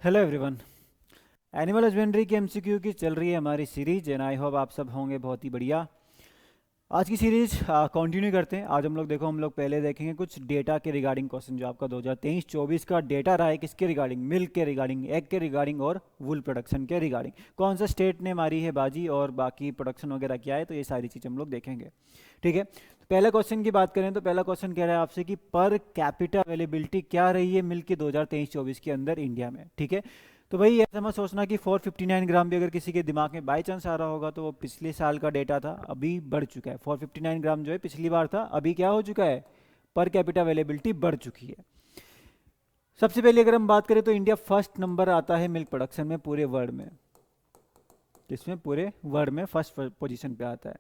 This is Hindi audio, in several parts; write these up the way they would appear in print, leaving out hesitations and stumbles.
Hello everyone. एनिमल हस्बेंड्री की एमसीक्यू की चल रही है हमारी सीरीज एंड आई होप आप सब होंगे बहुत ही बढ़िया। आज की सीरीज कंटिन्यू करते हैं। आज हम लोग पहले देखेंगे कुछ डेटा के रिगार्डिंग क्वेश्चन जो आपका 2023-24 का डेटा रहा है, किसके रिगार्डिंग, मिल्क के रिगार्डिंग, एग के रिगार्डिंग और वुल प्रोडक्शन के रिगार्डिंग, कौन सा स्टेट ने मारी है बाजी और बाकी प्रोडक्शन वगैरह क्या है, तो ये सारी चीज़ हम लोग देखेंगे। ठीक है, तो पहला क्वेश्चन की बात करें तो पहला क्वेश्चन कह रहा है आपसे कि पर कैपिटा अवेलेबिलिटी क्या रही है मिल्क की 2023-24 के अंदर इंडिया में। ठीक है, तो भाई ऐसा मत सोचना कि 459 ग्राम भी अगर किसी के दिमाग में बाई चांस आ रहा होगा तो वो पिछले साल का डेटा था, अभी बढ़ चुका है। 459 ग्राम जो है पिछली बार था, अभी क्या हो चुका है, पर कैपिटा अवेलेबिलिटी बढ़ चुकी है। सबसे पहले अगर हम बात करें तो इंडिया फर्स्ट नंबर आता है मिल्क प्रोडक्शन में पूरे वर्ल्ड में, जिसमें पूरे वर्ल्ड में फर्स्ट पोजीशन पे आता है।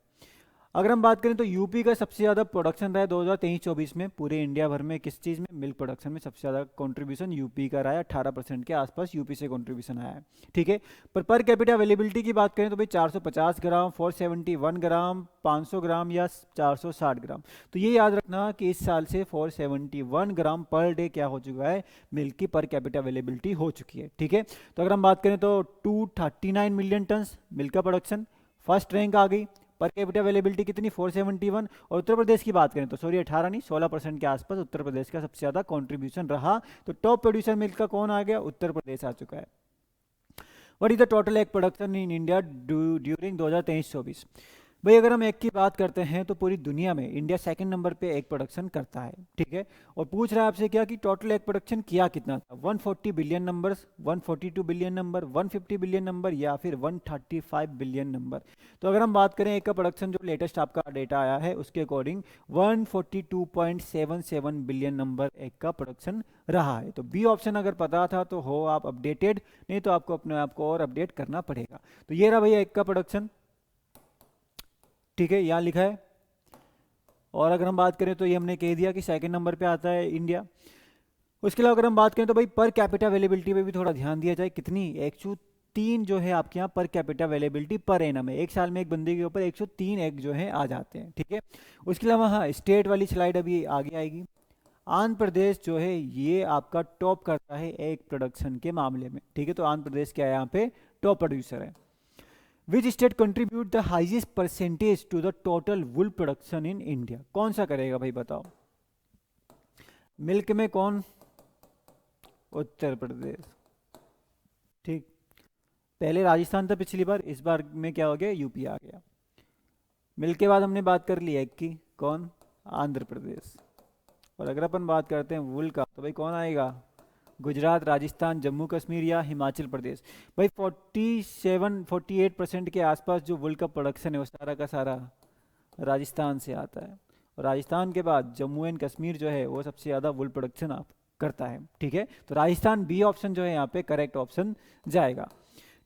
अगर हम बात करें तो यूपी का सबसे ज़्यादा प्रोडक्शन रहा है 2023-24 में पूरे इंडिया भर में, किस चीज़ में, मिल्क प्रोडक्शन में सबसे ज़्यादा कंट्रीब्यूशन यूपी का रहा है, 18% के आसपास यूपी से कंट्रीब्यूशन आया है। ठीक है, पर कैपिटा अवेलेबिलिटी की बात करें तो भाई 450 ग्राम, 471 ग्राम, 500 ग्राम या 460 ग्राम। तो ये याद रखना कि इस साल से 471 ग्राम पर डे क्या हो चुका है, मिल्क की पर कैपिटा अवेलेबिलिटी हो चुकी है। ठीक है, तो अगर हम बात करें तो 239 मिलियन टन मिल्क का प्रोडक्शन फर्स्ट रैंक आ गई। पर कैपिटा अवेलेबिलिटी कितनी, 471। और उत्तर प्रदेश की बात करें तो सॉरी 18 नहीं, 16% के आसपास उत्तर प्रदेश का सबसे ज़्यादा कंट्रीब्यूशन रहा। तो टॉप प्रोड्यूसर मिल्क का कौन आ गया, उत्तर प्रदेश आ चुका है। What is the total egg production in India during 2023-24। भाई अगर हम एग की बात करते हैं तो पूरी दुनिया में इंडिया सेकंड नंबर पे एग प्रोडक्शन करता है। ठीक है, और पूछ रहा है आपसे क्या कि टोटल एग प्रोडक्शन किया कितना था, 140 billion numbers, 142 billion number, 150 billion number या फिर 135 बिलियन नंबर। तो अगर हम बात करें एग का प्रोडक्शन जो लेटेस्ट आपका डेटा आया है उसके अकॉर्डिंग 142.77 बिलियन नंबर एग का प्रोडक्शन रहा है। तो बी ऑप्शन अगर पता था तो हो आप अपडेटेड, नहीं तो आपको अपने आप को और अपडेट करना पड़ेगा। तो ये रहा भैया एग का प्रोडक्शन। ठीक है, यहाँ लिखा है। और अगर हम बात करें तो ये हमने कह दिया कि सेकंड नंबर पे आता है इंडिया। उसके अलावा अगर हम बात करें तो भाई पर कैपिटा अवेलेबिलिटी पे भी थोड़ा ध्यान दिया जाए, कितनी, 103 जो है आपके यहाँ per capita availability per annum है, एक साल में एक बंदे के ऊपर 103 एग जो है आ जाते हैं। ठीक है, उसके अलावा हाँ स्टेट वाली स्लाइड अभी आगे आएगी। आंध्र प्रदेश जो है ये आपका टॉप करता है एग प्रोडक्शन के मामले में। ठीक है, तो आंध्र प्रदेश क्या है, यहाँ पे टॉप प्रोड्यूसर है। Which state contribute the highest percentage to the total wool production in India, कौन सा करेगा भाई बताओ, मिल्क में कौन, उत्तर प्रदेश। ठीक, पहले राजस्थान था पिछली बार, इस बार में क्या हो गया, यूपी आ गया। मिल्क के बाद हमने बात कर ली एग की, कौन, आंध्र प्रदेश। और अगर अपन बात करते हैं वुल का तो भाई कौन आएगा, गुजरात, राजस्थान, जम्मू कश्मीर या हिमाचल प्रदेश। भाई 47-48% के आसपास जो वुल का प्रोडक्शन है वो सारा का सारा राजस्थान से आता है। और राजस्थान के बाद जम्मू एंड कश्मीर जो है वो सबसे ज़्यादा वुल प्रोडक्शन आप करता है। ठीक है, तो राजस्थान बी ऑप्शन जो है यहाँ पे करेक्ट ऑप्शन जाएगा।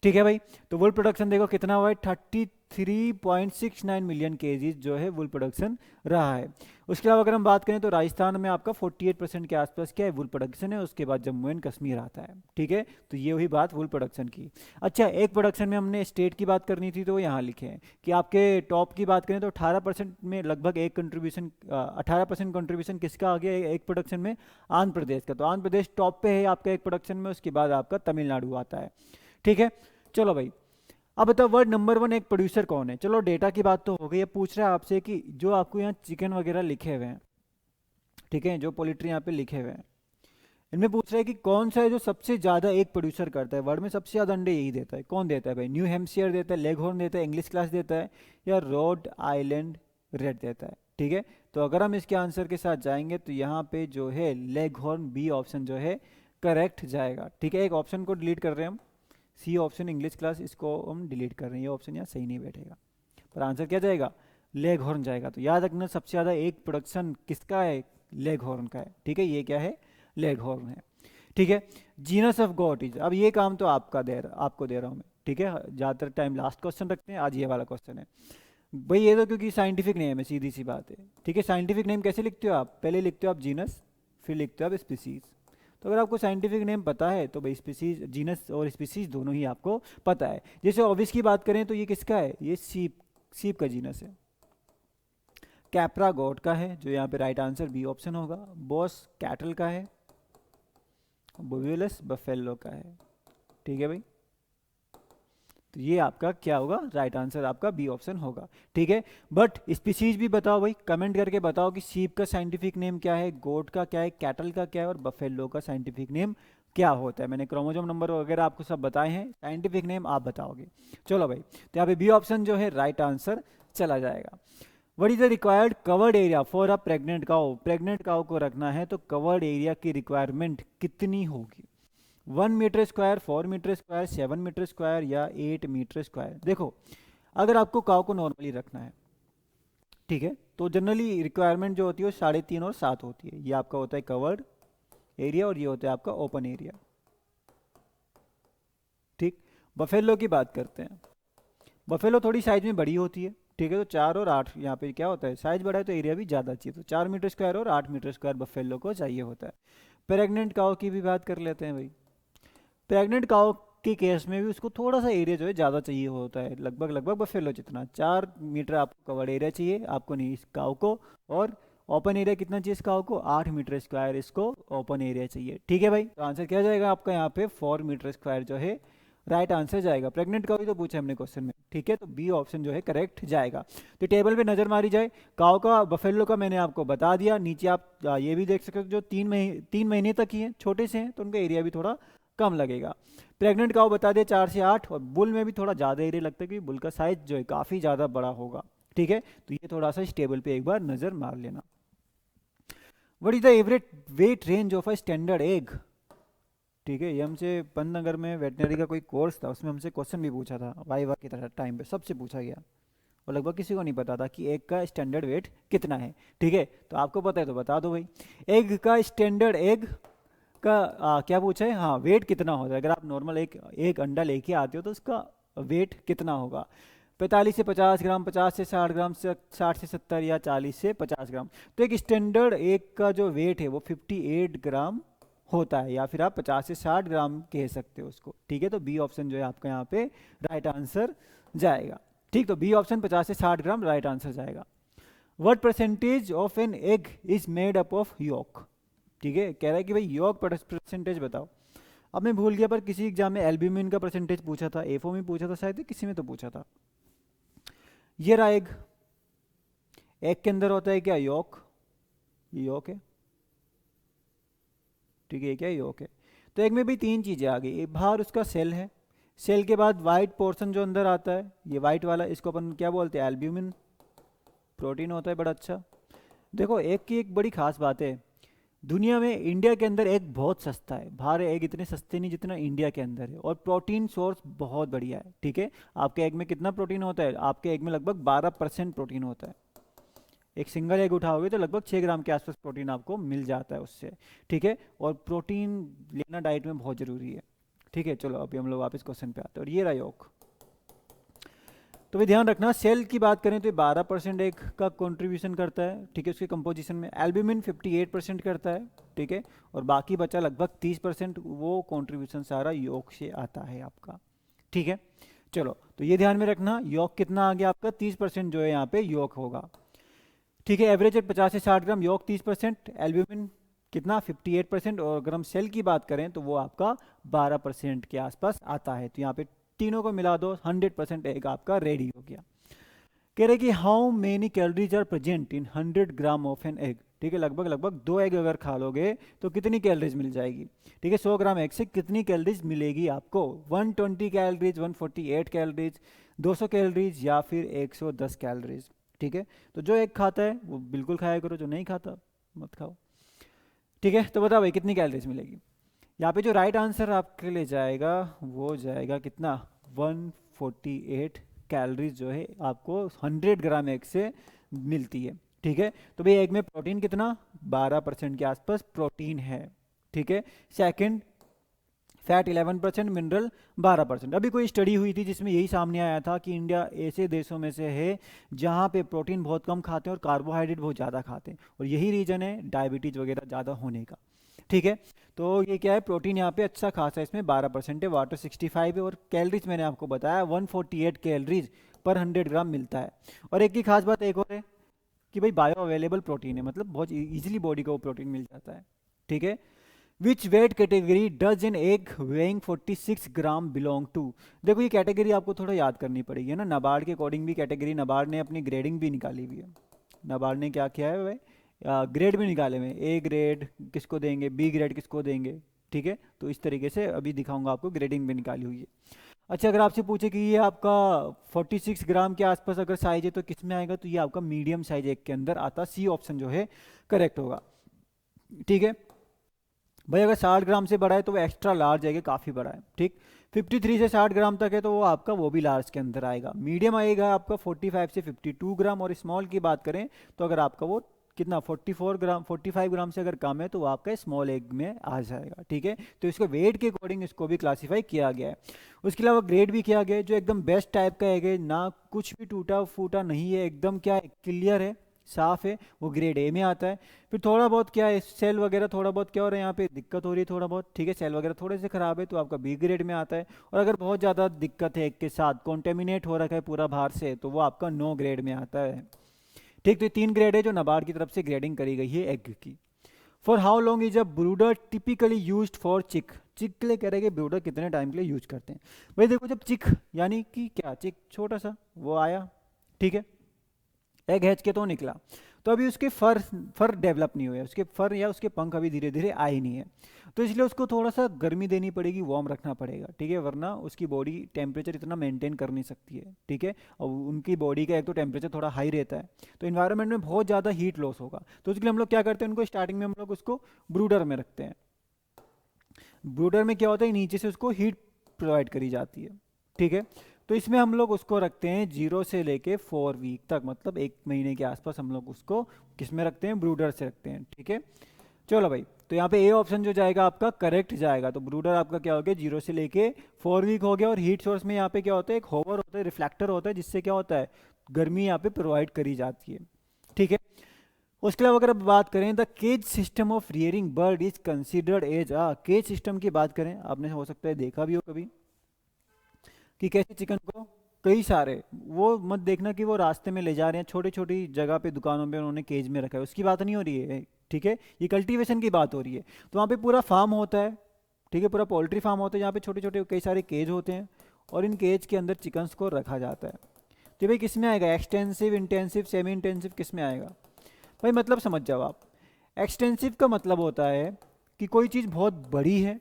ठीक है भाई, तो वुल प्रोडक्शन देखो कितना हुआ है, 33.69 मिलियन केजीज जो है वुल प्रोडक्शन रहा है। उसके अलावा अगर हम बात करें तो राजस्थान में आपका 48% के आसपास क्या है वुल प्रोडक्शन है, उसके बाद जम्मू एंड कश्मीर आता है। ठीक है, तो ये हुई बात वुल प्रोडक्शन की। अच्छा, एक प्रोडक्शन में हमने स्टेट की बात करनी थी तो वो यहाँ लिखे हैं कि आपके टॉप की बात करें तो 18% में लगभग एक कंट्रीब्यूशन, 18% कंट्रीब्यूशन किसका आ गया एक प्रोडक्शन में, आंध्र प्रदेश का। तो आंध्र प्रदेश टॉप पे है आपका एक प्रोडक्शन में, उसके बाद आपका तमिलनाडु आता है। ठीक है, चलो भाई अब बताओ वर्ड नंबर वन एक प्रोड्यूसर कौन है। चलो डेटा की बात तो हो गई, अब पूछ रहा है आपसे कि जो आपको यहाँ चिकन वगैरह लिखे हुए हैं, ठीक है, जो पोल्ट्री यहाँ पे लिखे हुए हैं, इनमें पूछ रहा है कि कौन सा है जो सबसे ज़्यादा एक प्रोड्यूसर करता है, वर्ल्ड में सबसे ज़्यादा अंडे यही देता है, कौन देता है भाई, न्यू हेम्पशायर देता है, लेगहॉर्न देता है, इंग्लिश क्लास देता है या रोड आइलैंड रेड देता है। ठीक है, तो अगर हम इसके आंसर के साथ जाएंगे तो यहाँ पे जो है लेगहॉर्न बी ऑप्शन जो है करेक्ट जाएगा। ठीक है, एक ऑप्शन को डिलीट कर रहे हैं हम, सी ऑप्शन इंग्लिश क्लास, इसको हम डिलीट कर रहे हैं, ये ऑप्शन यहाँ सही नहीं बैठेगा, पर आंसर क्या जाएगा, लेग हॉर्न जाएगा। तो याद रखना सबसे ज़्यादा एक प्रोडक्शन किसका है, लेग हॉर्न का है। ठीक है, ये क्या है, लेग हॉर्न है। ठीक है, जीनस ऑफ गॉड इज, अब ये काम तो आपको दे रहा हूँ मैं। ठीक है, ज़्यादातर टाइम लास्ट क्वेश्चन रखते हैं, आज ये वाला क्वेश्चन है भाई। ये तो क्योंकि साइंटिफिक नेम है, सीधी सी बात है। ठीक है, साइंटिफिक नेम कैसे लिखते हो आप, पहले लिखते हो आप जीनस, फिर लिखते हो आप स्पीसीज। तो अगर आपको साइंटिफिक नेम पता है तो भाई स्पीसीज, जीनस और स्पीसीज दोनों ही आपको पता है। जैसे ऑब्वियस की बात करें तो ये किसका है, ये सीप, सीप का जीनस है। कैप्रा गॉड का है, जो यहाँ पे राइट आंसर बी ऑप्शन होगा। बॉस कैटल का है, बोवियलस बफेलो का है। ठीक है भाई, तो ये आपका क्या होगा, राइट आंसर आपका बी ऑप्शन होगा। ठीक है, बट स्पीसीज भी बताओ भाई, कमेंट करके बताओ कि शीप का साइंटिफिक नेम क्या है, गोट का क्या है, कैटल का क्या है और बफेलो का साइंटिफिक नेम क्या होता है। मैंने क्रोमोजोम नंबर वगैरह आपको सब बताए हैं, साइंटिफिक नेम आप बताओगे। चलो भाई, तो यहाँ पे बी ऑप्शन जो है राइट आंसर चला जाएगा। What is the required covered area for a pregnant cow, pregnant cow को रखना है तो कवर्ड एरिया की रिक्वायरमेंट कितनी होगी, 1 metre square, 4 metre square, 7 metre square या 8 मीटर स्क्वायर। देखो, अगर आपको काउ को नॉर्मली रखना है, ठीक है, तो जनरली रिक्वायरमेंट जो होती है वो 3.5 और 7 होती है। ये आपका होता है कवर्ड एरिया और ये होता है आपका ओपन एरिया। ठीक, बफेलो की बात करते हैं। बफेलो थोड़ी साइज में बड़ी होती है, ठीक है, तो 4 और 8 यहाँ पे क्या होता है, साइज बड़ा है तो एरिया भी ज़्यादा चाहिए, तो 4 मीटर स्क्वायर और 8 मीटर स्क्वायर बफेलो को चाहिए होता है। प्रेग्नेंट काउ की भी बात कर लेते हैं भाई। प्रेग्नेंट काउ के केस में भी उसको थोड़ा सा एरिया जो है ज़्यादा चाहिए होता है, लगभग लगभग बफेलो जितना, 4 मीटर आपको कवर्ड एरिया चाहिए, आपको नहीं इस काउ को। और ओपन एरिया कितना चाहिए इस काउ को, 8 मीटर स्क्वायर इसको ओपन एरिया चाहिए। ठीक है भाई, तो आंसर क्या जाएगा आपका यहाँ पे 4 मीटर स्क्वायर जो है राइट आंसर जाएगा। प्रेग्नेंट काउ ही तो पूछा हमने क्वेश्चन में, ठीक है, तो बी ऑप्शन जो है करेक्ट जाएगा। तो टेबल पे नजर मारी जाए, काउ का बफेलो का मैंने आपको बता दिया। नीचे आप ये भी देख सकते हो, जो 3 महीने तक ही हैं, छोटे से हैं, तो उनका एरिया भी थोड़ा कम लगेगा। प्रेग्नेंट काउ बता दिया 4 से 8, और बुल में भी थोड़ा ज़्यादा एरिया लगता है क्योंकि बुल का साइज जो है काफ़ी ज़्यादा बड़ा होगा। ठीक है, तो ये थोड़ा सा इस टेबल पे एक बार नज़र मार लेना। What is the average weight range of a standard egg. ठीक है, ये हमसे पंतनगर में वेटनरी का कोई कोर्स था, उसमें हमसे क्वेश्चन भी पूछा था वाइवा की तरह, टाइम पे सबसे पूछा गया और लगभग किसी को नहीं पता था कि एग का स्टैंडर्ड वेट कितना है। ठीक है, तो आपको पता है तो बता दो भाई, एग का स्टैंडर्ड एग का क्या पूछा है, हाँ, वेट कितना होता है। अगर आप नॉर्मल एक अंडा लेके आते हो तो उसका वेट कितना होगा, 45 से 50 ग्राम, 50 से 60 ग्राम, से 60 से 70 या 40 से 50 ग्राम। तो एक स्टैंडर्ड एग का जो वेट है वो 58 ग्राम होता है, या फिर आप 50 से 60 ग्राम कह सकते हो उसको। ठीक है, तो बी ऑप्शन जो है आपका यहाँ पे राइट आंसर जाएगा। ठीक, तो बी ऑप्शन 50 से 60 ग्राम राइट आंसर जाएगा। What percentage of an egg is made up of yolk. ठीक है, कह रहा है कि भाई योक परसेंटेज बताओ। अब मैं भूल गया, पर किसी एग्जाम में एल्ब्यूमिन का परसेंटेज पूछा था, एफओ में पूछा था शायद, किसी में तो पूछा था। ये रहा एग, एग के अंदर होता है क्या, योक, ये योक है। ठीक है, क्या योक है। तो एग में भी 3 चीज़ें आ गई, बाहर उसका सेल है, सेल के बाद वाइट पोर्शन जो अंदर आता है, ये वाइट वाला, इसको अपन क्या बोलते हैं, एल्ब्यूमिन प्रोटीन होता है, बड़ा अच्छा। देखो, एग की एक बड़ी खास बात है, दुनिया में इंडिया के अंदर एग बहुत सस्ता है, बाहर एग इतने सस्ते नहीं जितना इंडिया के अंदर है, और प्रोटीन सोर्स बहुत बढ़िया है। ठीक है, आपके एग में कितना प्रोटीन होता है, आपके एग में लगभग 12% प्रोटीन होता है। एक सिंगल एग उठाओगे तो लगभग 6 ग्राम के आसपास प्रोटीन आपको मिल जाता है उससे। ठीक है, और प्रोटीन लेना डाइट में बहुत ज़रूरी है। ठीक है, चलो अभी हम लोग वापस क्वेश्चन पे आते हैं, और ये रहा योग। तो भी ध्यान रखना, सेल की बात करें तो ये 12% एग का कंट्रीब्यूशन करता है। ठीक है, उसके कंपोजिशन में एल्ब्यूमिन 58% करता है। ठीक है, और बाकी बचा लगभग 30%, वो कंट्रीब्यूशन सारा योग से आता है आपका। ठीक है, चलो तो ये ध्यान में रखना, योग कितना आ गया आपका, 30% जो है यहाँ पे योग होगा। ठीक है, एवरेज 50 से 60 ग्राम, योग 30%, एल्ब्यूमिन कितना 58%, और अगर हम सेल की बात करें तो वो आपका 12% के आसपास आता है। तो यहाँ पे तीनों को मिला दो, 100% एग आपका रेडी हो गया। कह रहे कि how many calories are present in 100 gram of an egg. ठीक है, लगभग लगभग 2 एग अगर खा लोगे तो कितनी कैलोरीज मिल जाएगी। ठीक है, 100 ग्राम एग से कितनी कैलोरीज मिलेगी आपको, 120 कैलोरीज, 148 कैलोरीज, 200 कैलोरीज या फिर 110 कैलोरीज। ठीक है, तो जो एग खाता है वो बिल्कुल खाया करो, जो नहीं खाता मत खाओ। ठीक है, तो बताओ भाई कितनी कैलोरीज मिलेगी। यहाँ पे जो राइट आंसर आपके लिए जाएगा वो जाएगा कितना, 148 कैलोरीज जो है आपको 100 ग्राम एग से मिलती है। ठीक है, तो भाई एग में प्रोटीन कितना, 12% के आसपास प्रोटीन है। ठीक है, सेकंड फैट 11%, मिनरल 12%। अभी कोई स्टडी हुई थी जिसमें यही सामने आया था कि इंडिया ऐसे देशों में से है जहाँ पे प्रोटीन बहुत कम खाते हैं और कार्बोहाइड्रेट बहुत ज़्यादा खाते हैं, और यही रीज़न है डायबिटीज़ वगैरह ज़्यादा होने का। ठीक है, तो ये क्या है, प्रोटीन यहाँ पे अच्छा खासा इसमें 12% है, वाटर 65 है, और कैलोरीज मैंने आपको बताया 148 कैलोरीज पर 100 ग्राम मिलता है। और एक की खास बात एक और है कि भाई बायो अवेलेबल प्रोटीन है, मतलब बहुत ईजिली बॉडी को वो प्रोटीन मिल जाता है। ठीक है, which weight category does an egg weighing 46 gram belong to. देखो ये कैटेगरी आपको थोड़ा याद करनी पड़ेगी है ना, नाबार्ड के अकॉर्डिंग भी कैटेगरी, नाबार्ड ने अपनी ग्रेडिंग भी निकाली हुई है। नाबार्ड ने क्या किया है भाई, ग्रेड भी निकाले हुए हैं, ए ग्रेड किसको देंगे, बी ग्रेड किसको देंगे, ठीक है। तो इस तरीके से अभी दिखाऊंगा आपको, ग्रेडिंग भी निकाली हुई है। अच्छा अगर आपसे पूछे कि ये आपका 46 ग्राम के आसपास अगर साइज है तो किस में आएगा, तो ये आपका मीडियम साइज एक के अंदर आता, सी ऑप्शन जो है करेक्ट होगा, ठीक है। भाई अगर 60 ग्राम से बड़ा है तो वो एक्स्ट्रा लार्ज है, काफ़ी बड़ा है, ठीक। 53 से 60 ग्राम तक है तो वो आपका वो भी लार्ज के अंदर आएगा। मीडियम आएगा आपका 45 से 52 ग्राम, और स्मॉल की बात करें तो अगर आपका वो कितना 44 ग्राम 45 ग्राम से अगर कम है तो वो आपका स्मॉल एग में आ जाएगा, ठीक है। तो इसको वेट के अकॉर्डिंग इसको भी क्लासीफाई किया गया है। उसके अलावा ग्रेड भी किया गया है, जो एकदम बेस्ट टाइप का एग है, ना कुछ भी टूटा फूटा नहीं है, एकदम क्या है क्लियर है, साफ है, वो ग्रेड ए में आता है। फिर थोड़ा बहुत क्या है, सेल वगैरह थोड़ा बहुत क्या हो रहा है यहाँ पे दिक्कत हो रही है थोड़ा बहुत, ठीक है, सेल वगैरह थोड़े से खराब है तो आपका बी ग्रेड में आता है। और अगर बहुत ज़्यादा दिक्कत है एक के साथ, कॉन्टेमिनेट हो रखा है पूरा बाहर से, तो वो आपका नो ग्रेड में आता है, ठीक। तो ये 3 ग्रेड है जो नाबार्ड की तरफ से ग्रेडिंग करी गई है एग की। For how long is a ब्रूडर typically used for चिक, चिक के लिए कह रहे हैं कि ब्रूडर कितने टाइम के लिए यूज करते हैं। भाई देखो जब चिक यानी कि क्या, चिक छोटा सा वो आया, ठीक है, एग हैच के तो निकला, तो अभी उसके फर फर डेवलप नहीं हुए, उसके फर या उसके पंख अभी धीरे धीरे आए नहीं है, तो इसलिए उसको थोड़ा सा गर्मी देनी पड़ेगी, वार्म रखना पड़ेगा, ठीक है, वरना उसकी बॉडी टेम्परेचर इतना मेंटेन कर नहीं सकती है, ठीक है। और उनकी बॉडी का एक तो टेम्परेचर थोड़ा हाई रहता है, तो इन्वायरमेंट में बहुत ज़्यादा हीट लॉस होगा, तो उसके लिए हम लोग क्या करते हैं, उनको स्टार्टिंग में हम लोग उसको ब्रूडर में रखते हैं। ब्रूडर में क्या होता है, नीचे से उसको हीट प्रोवाइड करी जाती है, ठीक है। तो इसमें हम लोग उसको रखते हैं 0 से लेके 4 वीक तक, मतलब 1 महीने के आसपास हम लोग उसको किस में रखते हैं, ब्रूडर से रखते हैं, ठीक है। चलो भाई, तो यहाँ पे ए ऑप्शन जो जाएगा आपका करेक्ट जाएगा। तो ब्रूडर आपका क्या हो गया, 0 से लेके 4 वीक हो गया। और हीट सोर्स में यहाँ पे क्या होता है, एक होवर होता है, रिफ्लेक्टर होता है, जिससे क्या होता है, गर्मी यहाँ पे प्रोवाइड करी जाती है, ठीक है। उसके अलावा अगर बात करें the cage system of rearing bird is considered as a, cage system की बात करें, आपने हो सकता है देखा भी हो कभी कि कैसे चिकन को कई सारे, वो मत देखना कि वो रास्ते में ले जा रहे हैं, छोटी छोटी जगह पे दुकानों पे उन्होंने केज में रखा है, उसकी बात नहीं हो रही है, ठीक है, ये कल्टीवेशन की बात हो रही है। तो वहाँ पे पूरा फार्म होता है, ठीक है, पूरा पोल्ट्री फार्म होता है, जहाँ पे छोटे छोटे कई सारे केज होते हैं, और इन केज के अंदर चिकन्स को रखा जाता है। तो भाई किस में आएगा, एक्सटेंसिव, इंटेंसिव, सेमी इंटेंसिव, किस में आएगा भाई, मतलब समझ जाओ आप। एक्सटेंसिव का मतलब होता है कि कोई चीज़ बहुत बड़ी है,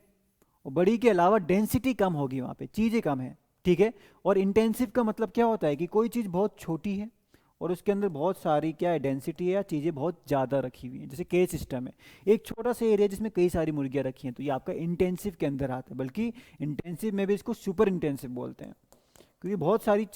और बड़ी के अलावा डेंसिटी कम होगी, वहाँ पे चीज़ें कम है, ठीक है। और इंटेंसिव का मतलब क्या होता है कि कोई चीज़ बहुत छोटी है और उसके अंदर बहुत सारी क्या है, डेंसिटी है, या चीज़ें बहुत ज़्यादा रखी हुई हैं, जैसे केज सिस्टम है, एक छोटा सा एरिया जिसमें कई सारी मुर्गियाँ रखी हैं, तो ये आपका इंटेंसिव के अंदर आता है। बल्कि इंटेंसिव में भी इसको सुपर इंटेंसिव बोलते हैं, क्योंकि बहुत सारी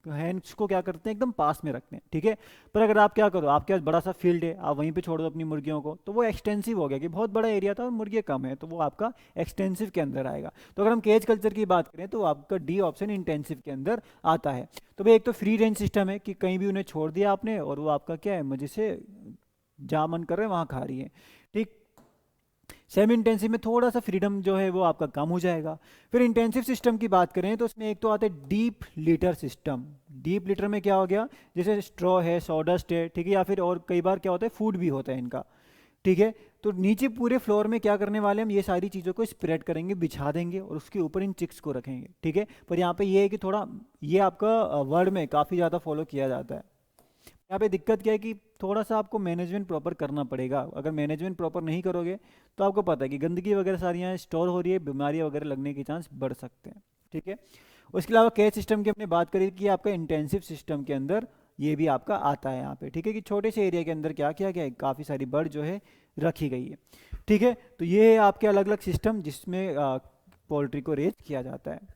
हैंड्स को क्या करते हैं, एकदम पास में रखते हैं, ठीक है। पर अगर आप क्या करो, आपके पास बड़ा सा फील्ड है, आप वहीं पे छोड़ दो अपनी मुर्गियों को, तो वो एक्सटेंसिव हो गया कि बहुत बड़ा एरिया था और मुर्गियाँ कम है, तो वो आपका एक्सटेंसिव के अंदर आएगा। तो अगर हम केज कल्चर की बात करें तो आपका डी ऑप्शन इंटेंसिव के अंदर आता है। तो भाई एक तो फ्री रेंज सिस्टम है कि कहीं भी उन्हें छोड़ दिया आपने और वो आपका क्या है, मजे से जहाँ मन कर रहे हैं वहाँ खा रही है, ठीक। सेमी इंटेंसिव में थोड़ा सा फ्रीडम जो है वो आपका कम हो जाएगा। फिर इंटेंसिव सिस्टम की बात करें तो उसमें एक तो आता है deep litre system. Deep litre में क्या हो गया, जैसे स्ट्रॉ है, सॉडस्ट है, ठीक है, या फिर और कई बार क्या होता है फूड भी होता है इनका, ठीक है। तो नीचे पूरे फ्लोर में क्या करने वाले हम, ये सारी चीज़ों को स्प्रेड करेंगे, बिछा देंगे और उसके ऊपर इन चिक्स को रखेंगे, ठीक है। पर यहाँ पे ये है कि थोड़ा ये आपका वर्ड में काफ़ी ज़्यादा फॉलो किया जाता है। यहाँ पे दिक्कत क्या है कि थोड़ा सा आपको मैनेजमेंट प्रॉपर करना पड़ेगा। अगर मैनेजमेंट प्रॉपर नहीं करोगे तो आपको पता है कि गंदगी वगैरह सारी यहाँ स्टोर हो रही है, बीमारियाँ वगैरह लगने के चांस बढ़ सकते हैं, ठीक है। उसके अलावा केज सिस्टम की हमने बात करी कि आपका इंटेंसिव सिस्टम के अंदर ये भी आपका आता है यहाँ पे, ठीक है, कि छोटे से एरिया के अंदर क्या किया गया है, काफ़ी सारी बर्ड जो है रखी गई है, ठीक है। तो ये है आपके अलग अलग सिस्टम जिसमें पोल्ट्री को रेज किया जाता है।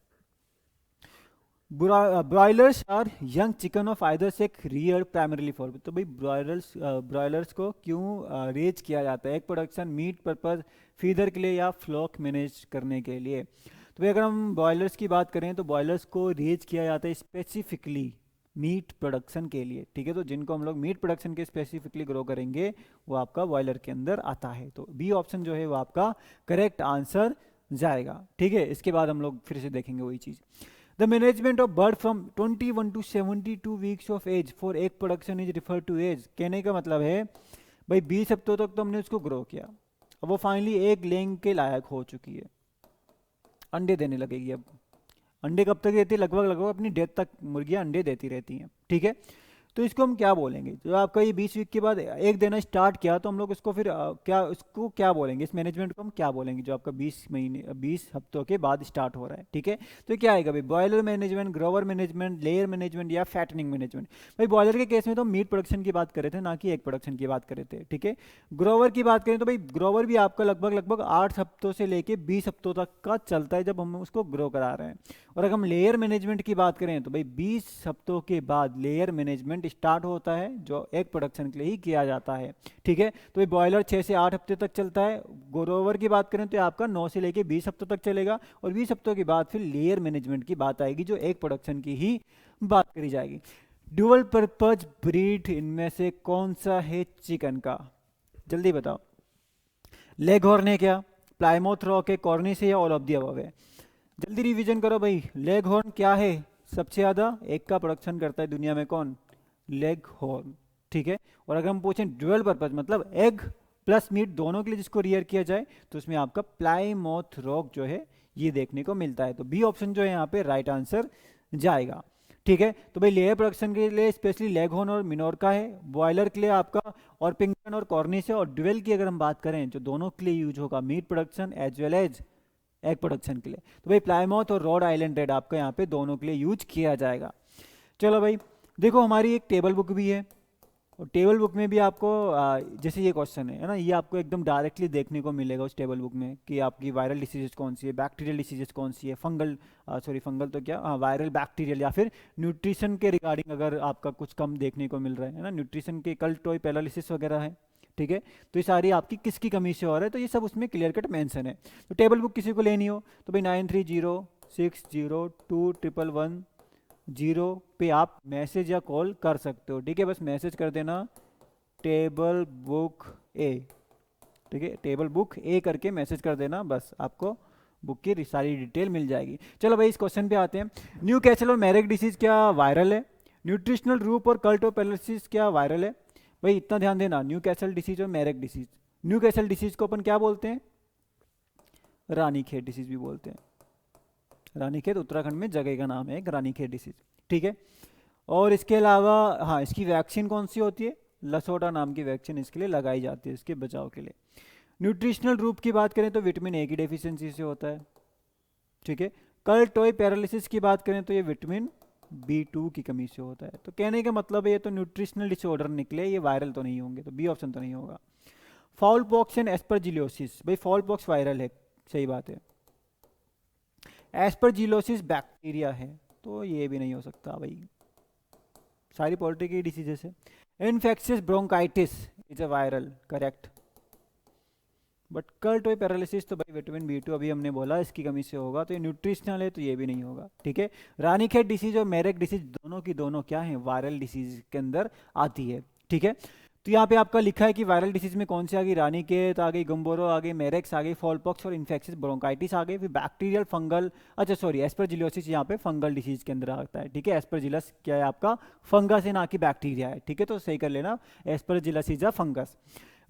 Broilers are young chicken of either sex rear primarily for, तो भाई ब्रॉयलर्स को क्यों रेज किया जाता है, एक प्रोडक्शन मीट पर्पज, फीडर के लिए या फ्लॉक मैनेज करने के लिए। तो भाई अगर हम बॉयलर्स की बात करें तो बॉयलर्स को रेज किया जाता है स्पेसिफिकली मीट प्रोडक्शन के लिए, ठीक है। तो जिनको हम लोग मीट प्रोडक्शन के स्पेसिफिकली ग्रो करेंगे वो आपका बॉयलर के अंदर आता है। तो बी ऑप्शन जो है वो आपका करेक्ट आंसर जाएगा, ठीक है। इसके बाद हम लोग फिर से देखेंगे वही चीज़। The management of bird from 21 to 72 weeks of age for egg production is referred to as, कहने का मतलब है भाई 20 हफ्तों तक तो हमने उसको ग्रो किया, अब वो फाइनली एग लेंग के लायक हो चुकी है, अंडे देने लगेगी। अब अंडे कब तक देती है? लगभग लगभग अपनी डेथ तक मुर्गियां अंडे देती रहती हैं, ठीक है। तो इसको हम क्या बोलेंगे, जो आपका ये 20 वीक के बाद एक देना स्टार्ट किया, तो हम लोग इसको फिर क्या, इसको क्या बोलेंगे, इस मैनेजमेंट को हम क्या बोलेंगे, जो आपका 20 महीने 20 हफ्तों के बाद स्टार्ट हो रहा है, ठीक है। तो क्या आएगा भाई, boiler management, Grover management, layer management या फैटनिंग मैनेजमेंट। भाई बॉयलर के केस में तो मीट प्रोडक्शन की बात कर रहे थे, ना कि एग प्रोडक्शन की बात कर रहे थे, ठीक है। ग्रोवर की बात करें तो भाई ग्रोवर भी आपका लगभग लगभग 8 हफ्तों से लेके 20 हफ्तों तक का चलता है, जब हम उसको ग्रो करा रहे हैं। और अगर हम लेयर मैनेजमेंट की बात करें तो भाई 20 हफ्तों के बाद लेयर मैनेजमेंट स्टार्ट होता है, जो एग प्रोडक्शन के लिए ही किया जाता है, ठीक है। तो भाई बॉयलर 6 से 8 हफ्ते तक चलता है। ग्रोवर की बात करें तो आपका 9 से लेके 20 हफ्तों तक चलेगा, और 20 हफ्तों के बाद फिर लेयर मैनेजमेंट की बात आएगी, जो एग प्रोडक्शन की ही बात करी जाएगी। ड्यूअल पर्पज ब्रीड इनमें से कौन सा है चिकन का, जल्दी बताओ। लेग हॉर्न है क्या, प्लायमाउथ रॉक है, कॉर्निश है, या ऑल ऑफ द अबव है? जल्दी रिवीजन करो भाई। लेग हॉर्न क्या है, सबसे ज़्यादा एग का प्रोडक्शन करता है दुनिया में, कौन? लेग हॉर्न, ठीक है। और अगर हम पूछें ड्यूअल पर्पज मतलब एग प्लस मीट दोनों के लिए जिसको रियर किया जाए, तो उसमें आपका प्लायमाउथ रॉक जो है ये देखने को मिलता है। तो बी ऑप्शन जो है यहाँ पे राइट आंसर जाएगा, ठीक है। तो भाई लेयर प्रोडक्शन के लिए स्पेशली लेग हॉर्न और मिनोरका है, बॉयलर के लिए आपका और पिंगन और कॉर्निश है, और ड्यूअल की अगर हम बात करें जो दोनों के लिए यूज होगा meat production as well as egg production के लिए, तो भाई प्लायमाउथ और रॉड आइलैंड रेड आपका यहाँ पे दोनों के लिए यूज किया जाएगा। चलो भाई देखो, हमारी एक टेबल बुक भी है, और टेबल बुक में भी आपको जैसे ये क्वेश्चन है ना, ये आपको एकदम डायरेक्टली देखने को मिलेगा उस टेबल बुक में कि आपकी वायरल डिसीजेस कौन सी है, बैक्टीरियल डिसीजेस कौन सी है, फंगल सॉरी फंगल तो क्या, वायरल बैक्टीरियल, या फिर न्यूट्रिशन के रिगार्डिंग अगर आपका कुछ कम देखने को मिल रहा है ना, न्यूट्रिशन के कल टॉय पैरालिसिस वगैरह है, ठीक है। तो ये सारी आपकी किसकी कमी से हो रहा है, तो ये सब उसमें क्लियर कट मेंशन है। तो टेबल बुक किसी को लेनी हो तो भाई 9306021110 पे आप मैसेज या कॉल कर सकते हो, ठीक है। बस मैसेज कर देना टेबल बुक ए, ठीक है, टेबल बुक ए करके मैसेज कर देना, बस आपको बुक की सारी डिटेल मिल जाएगी। चलो भाई इस क्वेश्चन पे आते हैं। न्यू कैसल और मैरिक डिसीज क्या वायरल है? न्यूट्रिशनल रूप और कल्ट ऑफ पैरालिसिस क्या वायरल है? भाई इतना ध्यान देना, न्यू कैसल डिसीज और Marek disease. Newcastle disease को अपन क्या बोलते हैं? रानीखेत डिसीज भी बोलते हैं। रानीखेत उत्तराखंड में जगह का नाम है एक, रानीखेत डिसीज, ठीक है। और इसके अलावा हाँ, इसकी वैक्सीन कौन सी होती है? लसोटा नाम की वैक्सीन इसके लिए लगाई जाती है, इसके बचाव के लिए। न्यूट्रिशनल रूप की बात करें तो विटामिन ए की डेफिशिएंसी से होता है, ठीक है। कल टॉय पैरालिसिस की बात करें तो ये विटामिन B2 की कमी से होता है। तो कहने का मतलब है ये तो न्यूट्रिशनल डिसऑर्डर निकले, ये वायरल तो नहीं होंगे, तो बी ऑप्शन तो नहीं होगा। फाउल पॉक्स एंड एस्परजिलोसिस, भाई फाउल पॉक्स वायरल है, सही बात है। एस्परजिलोसिस बैक्टीरिया है, तो ये भी नहीं हो सकता भाई, सारी पोल्ट्री की डिसीजेस है। Infectious bronchitis is a viral, correct. But कल टॉय पैरालिसिस तो भाई विटामिन B2 अभी हमने बोला इसकी कमी से होगा, तो ये न्यूट्रिशनल है, तो ये भी नहीं होगा, ठीक है। रानीखेत डिसीज और मैरिक डिसीज दोनों की दोनों क्या है, वायरल डिसीज के अंदर आती है, ठीक है। तो यहाँ पे आपका लिखा है कि वायरल डिसीज में कौन सी आ गई, रानीखेत आ गई, गुम्बोरो आ गई, मैरिक्स आ गई, फॉलपॉक्स और इन्फेक्शियस ब्रोंकाइटिस आ गई, फिर बैक्टीरियल फंगल, अच्छा सॉरी एस्परजिलोसिस यहाँ पे फंगल डिसीज के अंदर आता है, ठीक है। एस्परजिलस क्या है आपका, फंगस है ना कि बैक्टीरिया है, ठीक है, तो सही कर लेना, Aspergillus is a fungus.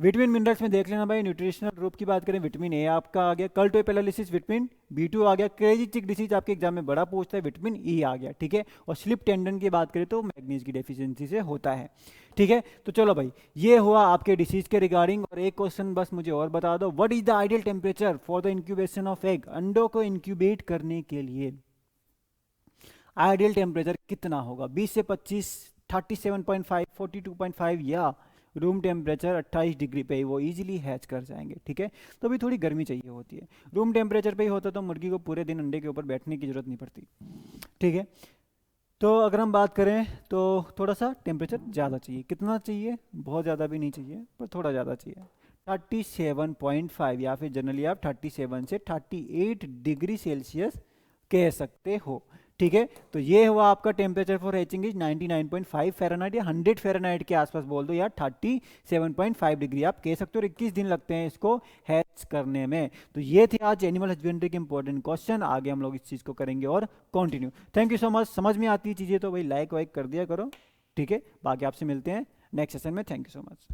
Vitamin minerals में देख लेना भाई, न्यूट्रिशनल ग्रुप की बात करें विटामिन ए आपका आ गया, कल टॉय पैरालिसिस विटामिन B2 आ गया, क्रेजी चिक डिसीज आपके एग्जाम में बड़ा पूछता है, विटामिन E आ गया, ठीक है। और स्लिप टेंडन की बात करें तो मैग्नीज की डेफिशिएंसी से होता है, ठीक है। तो चलो भाई ये हुआ आपके डिसीज के रिगार्डिंग। और एक क्वेश्चन बस मुझे और बता दो, what is the ideal temperature for the incubation of egg? अंडों को इंक्यूबेट करने के लिए आइडियल टेम्परेचर कितना होगा? 20 से 25, 37.5, 42.5, या रूम टेम्परेचर 28 डिग्री पे ही वो इजीली हैच कर जाएंगे, ठीक है। तो अभी थोड़ी गर्मी चाहिए होती है, रूम टेम्परेचर पे ही होता तो मुर्गी को पूरे दिन अंडे के ऊपर बैठने की जरूरत नहीं पड़ती, ठीक है। तो अगर हम बात करें तो थोड़ा सा टेम्परेचर ज़्यादा चाहिए, कितना चाहिए? बहुत ज़्यादा भी नहीं चाहिए, पर थोड़ा ज़्यादा चाहिए, 37.5, या फिर जनरली आप 37 से 38 डिग्री सेल्सियस कह सकते हो, ठीक है। तो ये हुआ आपका temperature for hatching is 99.5 Fahrenheit, या 100 फ़ारेनहाइट के आसपास बोल दो, या 37.5 डिग्री आप कह सकते हो। 21 दिन लगते हैं इसको हैच करने में। तो ये थे आज एनिमल हस्बेंड्री के इंपॉर्टेंट क्वेश्चन, आगे हम लोग इस चीज़ को करेंगे और continue. Thank you so much. समझ में आती है चीज़ें तो भाई लाइक वाइक कर दिया करो, ठीक है। बाकी आपसे मिलते हैं नेक्स्ट सेशन में। Thank you so much.